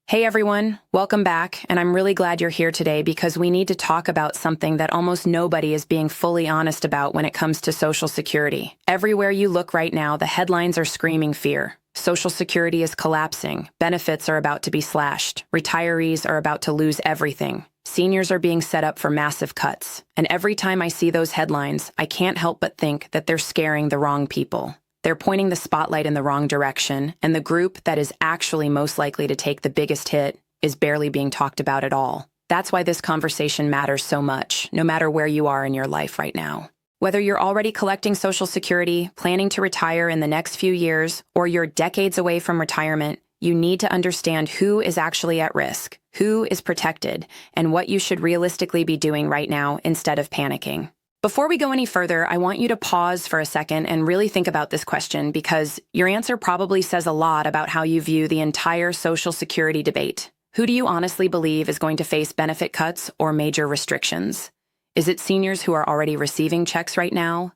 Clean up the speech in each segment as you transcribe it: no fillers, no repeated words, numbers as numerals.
Hey everyone, welcome back, and I'm really glad you're here today because we need to talk about something that almost nobody is being fully honest about when it comes to Social Security. Everywhere you look right now, the headlines are screaming fear. Social Security is collapsing, benefits are about to be slashed, retirees are about to lose everything, seniors are being set up for massive cuts. And every time I see those headlines, I can't help but think that they're scaring the wrong people. They're pointing the spotlight in the wrong direction, and the group that is actually most likely to take the biggest hit is barely being talked about at all. That's why this conversation matters so much, no matter where you are in your life right now. Whether you're already collecting Social Security, planning to retire in the next few years, or you're decades away from retirement, you need to understand who is actually at risk, who is protected, and what you should realistically be doing right now instead of panicking. Before we go any further, I want you to pause for a second and really think about this question because your answer probably says a lot about how you view the entire Social Security debate. Who do you honestly believe is going to face benefit cuts or major restrictions? Is it seniors who are already receiving checks right now?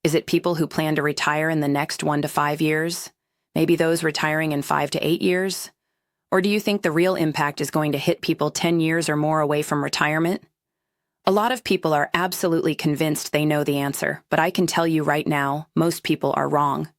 Is it people who plan to retire in the next 1 to 5 years? Maybe those retiring in 5 to 8 years? Or do you think the real impact is going to hit people 10 years or more away from retirement? A lot of people are absolutely convinced they know the answer, but I can tell you right now, most people are wrong.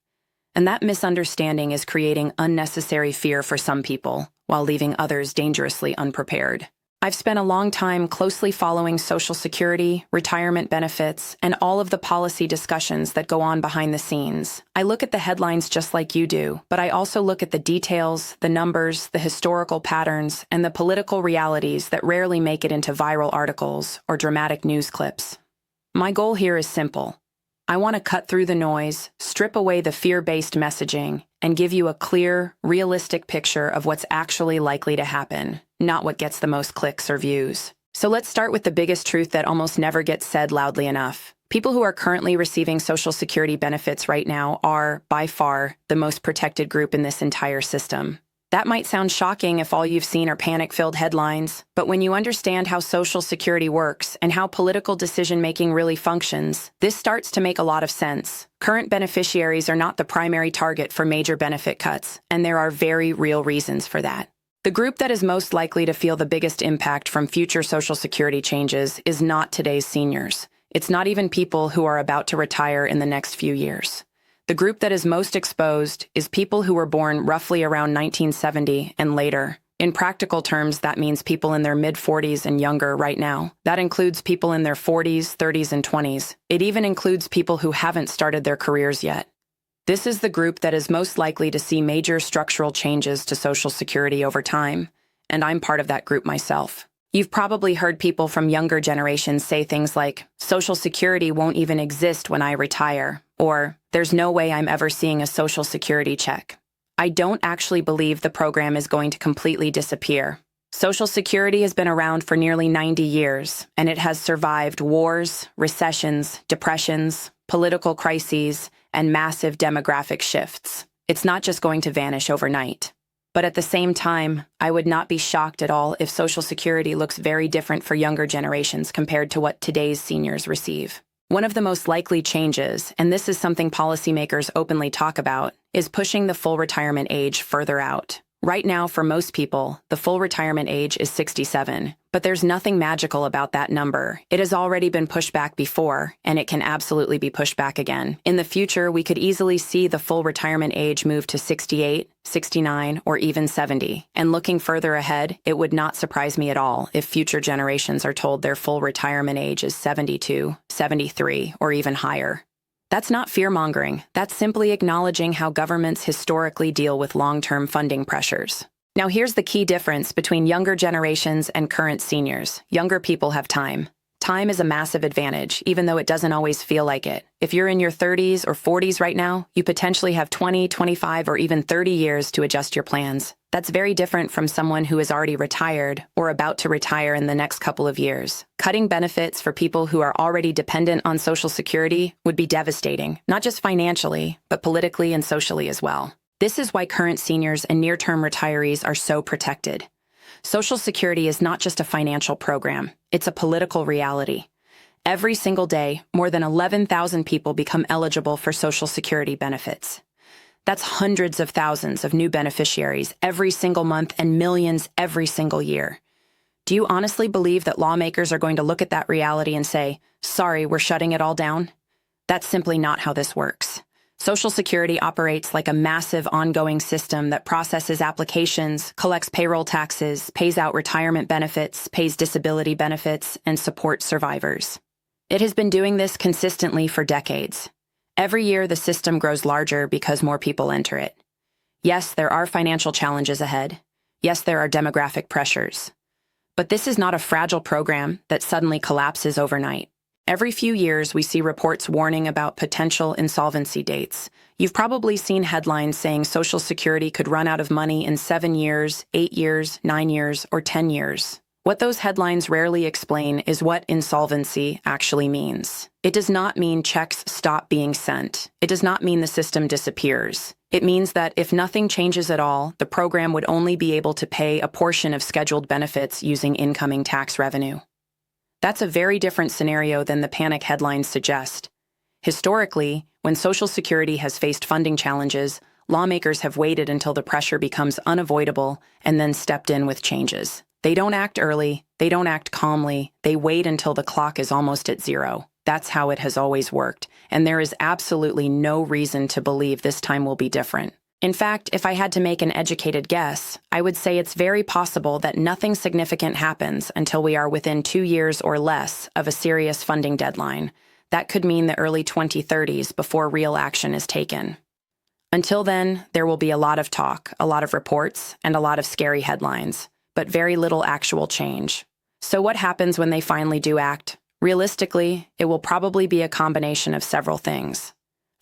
And that misunderstanding is creating unnecessary fear for some people, while leaving others dangerously unprepared. I've spent a long time closely following Social Security, retirement benefits, and all of the policy discussions that go on behind the scenes. I look at the headlines just like you do, but I also look at the details, the numbers, the historical patterns, and the political realities that rarely make it into viral articles or dramatic news clips. My goal here is simple. I want to cut through the noise, strip away the fear-based messaging, and give you a clear, realistic picture of what's actually likely to happen, not what gets the most clicks or views. So let's start with the biggest truth that almost never gets said loudly enough. People who are currently receiving Social Security benefits right now are, by far, the most protected group in this entire system. That might sound shocking if all you've seen are panic-filled headlines, but when you understand how Social Security works and how political decision-making really functions, this starts to make a lot of sense. Current beneficiaries are not the primary target for major benefit cuts, and there are very real reasons for that. The group that is most likely to feel the biggest impact from future Social Security changes is not today's seniors. It's not even people who are about to retire in the next few years. The group that is most exposed is people who were born roughly around 1970 and later. In practical terms, that means people in their mid-40s and younger right now. That includes people in their 40s, 30s, and 20s. It even includes people who haven't started their careers yet. This is the group that is most likely to see major structural changes to Social Security over time, and I'm part of that group myself. You've probably heard people from younger generations say things like, Social Security won't even exist when I retire, or there's no way I'm ever seeing a Social Security check. I don't actually believe the program is going to completely disappear. Social Security has been around for nearly 90 years, and it has survived wars, recessions, depressions, political crises, and massive demographic shifts. It's not just going to vanish overnight. But at the same time, I would not be shocked at all if Social Security looks very different for younger generations compared to what today's seniors receive. One of the most likely changes, and this is something policymakers openly talk about, is pushing the full retirement age further out. Right now, for most people, the full retirement age is 67, but there's nothing magical about that number. It has already been pushed back before, and it can absolutely be pushed back again. In the future, we could easily see the full retirement age move to 68, 69, or even 70. And looking further ahead, it would not surprise me at all if future generations are told their full retirement age is 72, 73, or even higher. That's not fear-mongering. That's simply acknowledging how governments historically deal with long-term funding pressures. Now here's the key difference between younger generations and current seniors. Younger people have time. Time is a massive advantage, even though it doesn't always feel like it. If you're in your 30s or 40s right now, you potentially have 20, 25, or even 30 years to adjust your plans. That's very different from someone who is already retired or about to retire in the next couple of years. Cutting benefits for people who are already dependent on Social Security would be devastating, not just financially, but politically and socially as well. This is why current seniors and near-term retirees are so protected. Social Security is not just a financial program, it's a political reality. Every single day, more than 11,000 people become eligible for Social Security benefits. That's hundreds of thousands of new beneficiaries every single month and millions every single year. Do you honestly believe that lawmakers are going to look at that reality and say, sorry, we're shutting it all down? That's simply not how this works. Social Security operates like a massive ongoing system that processes applications, collects payroll taxes, pays out retirement benefits, pays disability benefits, and supports survivors. It has been doing this consistently for decades. Every year, the system grows larger because more people enter it. Yes, there are financial challenges ahead. Yes, there are demographic pressures. But this is not a fragile program that suddenly collapses overnight. Every few years, we see reports warning about potential insolvency dates. You've probably seen headlines saying Social Security could run out of money in 7 years, 8 years, 9 years, or 10 years. What those headlines rarely explain is what insolvency actually means. It does not mean checks stop being sent. It does not mean the system disappears. It means that if nothing changes at all, the program would only be able to pay a portion of scheduled benefits using incoming tax revenue. That's a very different scenario than the panic headlines suggest. Historically, when Social Security has faced funding challenges, lawmakers have waited until the pressure becomes unavoidable and then stepped in with changes. They don't act early, they don't act calmly, they wait until the clock is almost at zero. That's how it has always worked, and there is absolutely no reason to believe this time will be different. In fact, if I had to make an educated guess, I would say it's very possible that nothing significant happens until we are within 2 years or less of a serious funding deadline. That could mean the early 2030s before real action is taken. Until then, there will be a lot of talk, a lot of reports, and a lot of scary headlines, but very little actual change. So what happens when they finally do act? Realistically, it will probably be a combination of several things.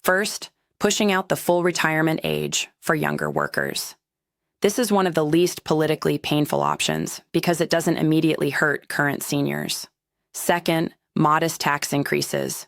First, pushing out the full retirement age for younger workers. This is one of the least politically painful options because it doesn't immediately hurt current seniors. Second, modest tax increases,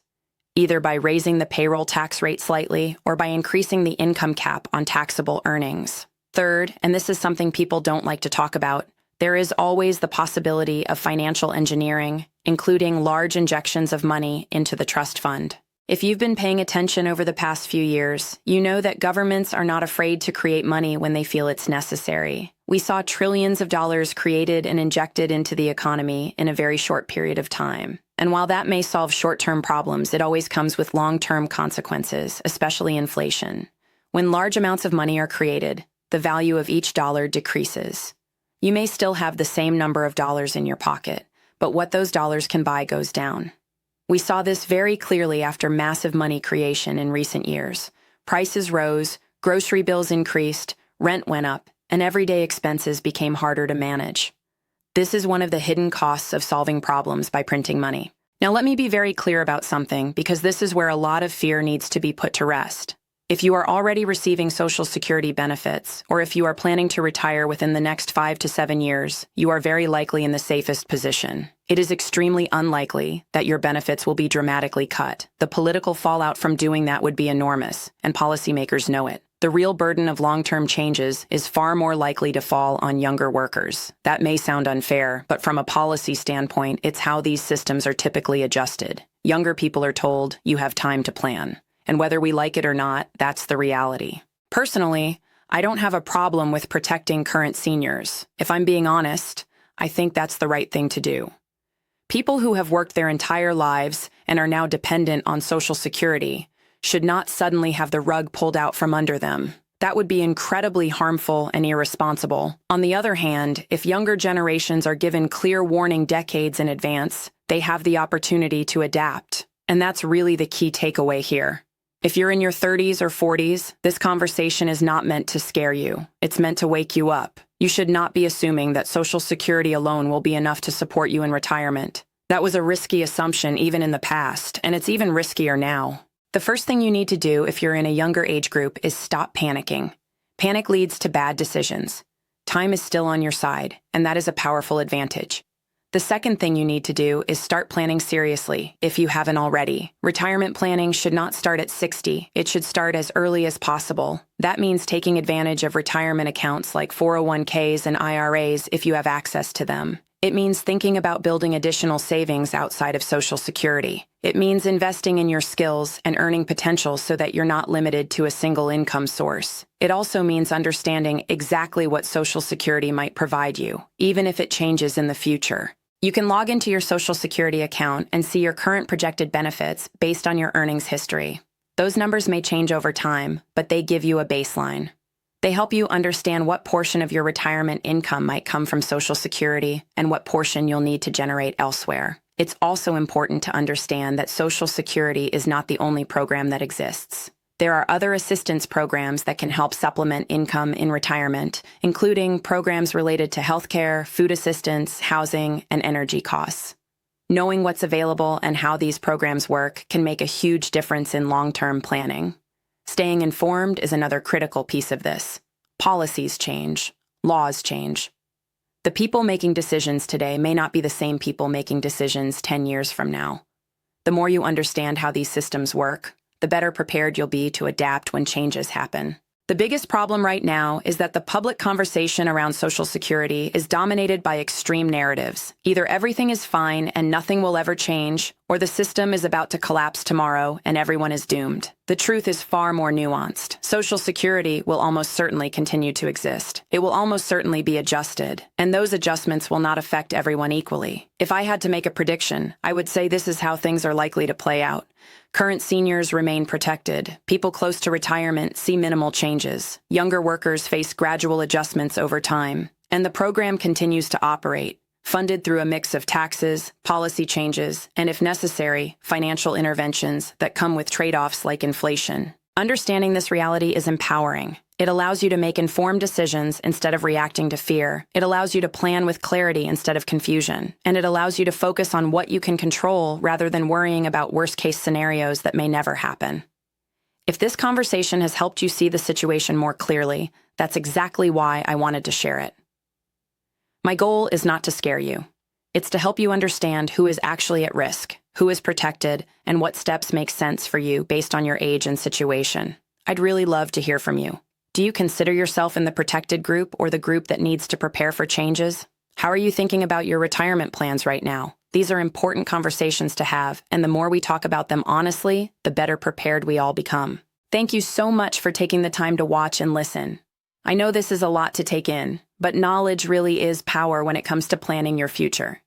either by raising the payroll tax rate slightly or by increasing the income cap on taxable earnings. Third, and this is something people don't like to talk about, there is always the possibility of financial engineering, including large injections of money into the trust fund. If you've been paying attention over the past few years, you know that governments are not afraid to create money when they feel it's necessary. We saw trillions of dollars created and injected into the economy in a very short period of time. And while that may solve short-term problems, it always comes with long-term consequences, especially inflation. When large amounts of money are created, the value of each dollar decreases. You may still have the same number of dollars in your pocket, but what those dollars can buy goes down. We saw this very clearly after massive money creation in recent years. Prices rose, grocery bills increased, rent went up, and everyday expenses became harder to manage. This is one of the hidden costs of solving problems by printing money. Now let me be very clear about something, because this is where a lot of fear needs to be put to rest. If you are already receiving Social Security benefits, or if you are planning to retire within the next 5 to 7 years, you are very likely in the safest position. It is extremely unlikely that your benefits will be dramatically cut. The political fallout from doing that would be enormous, and policymakers know it. The real burden of long-term changes is far more likely to fall on younger workers. That may sound unfair, but from a policy standpoint, it's how these systems are typically adjusted. Younger people are told, you have time to plan. And whether we like it or not, that's the reality. Personally, I don't have a problem with protecting current seniors. If I'm being honest, I think that's the right thing to do. People who have worked their entire lives and are now dependent on Social Security should not suddenly have the rug pulled out from under them. That would be incredibly harmful and irresponsible. On the other hand, if younger generations are given clear warning decades in advance, they have the opportunity to adapt. And that's really the key takeaway here. If you're in your 30s or 40s, this conversation is not meant to scare you. It's meant to wake you up. You should not be assuming that Social Security alone will be enough to support you in retirement. That was a risky assumption even in the past, and it's even riskier now. The first thing you need to do if you're in a younger age group is stop panicking. Panic leads to bad decisions. Time is still on your side, and that is a powerful advantage. The second thing you need to do is start planning seriously, if you haven't already. Retirement planning should not start at 60. It should start as early as possible. That means taking advantage of retirement accounts like 401ks and IRAs if you have access to them. It means thinking about building additional savings outside of Social Security. It means investing in your skills and earning potential so that you're not limited to a single income source. It also means understanding exactly what Social Security might provide you, even if it changes in the future. You can log into your Social Security account and see your current projected benefits based on your earnings history. Those numbers may change over time, but they give you a baseline. They help you understand what portion of your retirement income might come from Social Security and what portion you'll need to generate elsewhere. It's also important to understand that Social Security is not the only program that exists. There are other assistance programs that can help supplement income in retirement, including programs related to healthcare, food assistance, housing, and energy costs. Knowing what's available and how these programs work can make a huge difference in long-term planning. Staying informed is another critical piece of this. Policies change. Laws change. The people making decisions today may not be the same people making decisions 10 years from now. The more you understand how these systems work, the better prepared you'll be to adapt when changes happen. The biggest problem right now is that the public conversation around Social Security is dominated by extreme narratives. Either everything is fine and nothing will ever change, or the system is about to collapse tomorrow and everyone is doomed. The truth is far more nuanced. Social Security will almost certainly continue to exist. It will almost certainly be adjusted, and those adjustments will not affect everyone equally. If I had to make a prediction, I would say this is how things are likely to play out. Current seniors remain protected. People close to retirement see minimal changes. Younger workers face gradual adjustments over time. And the program continues to operate, funded through a mix of taxes, policy changes, and if necessary, financial interventions that come with trade-offs like inflation. Understanding this reality is empowering. It allows you to make informed decisions instead of reacting to fear. It allows you to plan with clarity instead of confusion. And it allows you to focus on what you can control rather than worrying about worst-case scenarios that may never happen. If this conversation has helped you see the situation more clearly, that's exactly why I wanted to share it. My goal is not to scare you. It's to help you understand who is actually at risk, who is protected, and what steps make sense for you based on your age and situation. I'd really love to hear from you. Do you consider yourself in the protected group or the group that needs to prepare for changes? How are you thinking about your retirement plans right now? These are important conversations to have, and the more we talk about them honestly, the better prepared we all become. Thank you so much for taking the time to watch and listen. I know this is a lot to take in, but knowledge really is power when it comes to planning your future.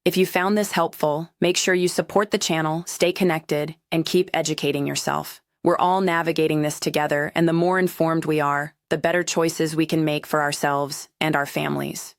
If you found this helpful, make sure you support the channel, stay connected, and keep educating yourself. We're all navigating this together, and the more informed we are, the better choices we can make for ourselves and our families.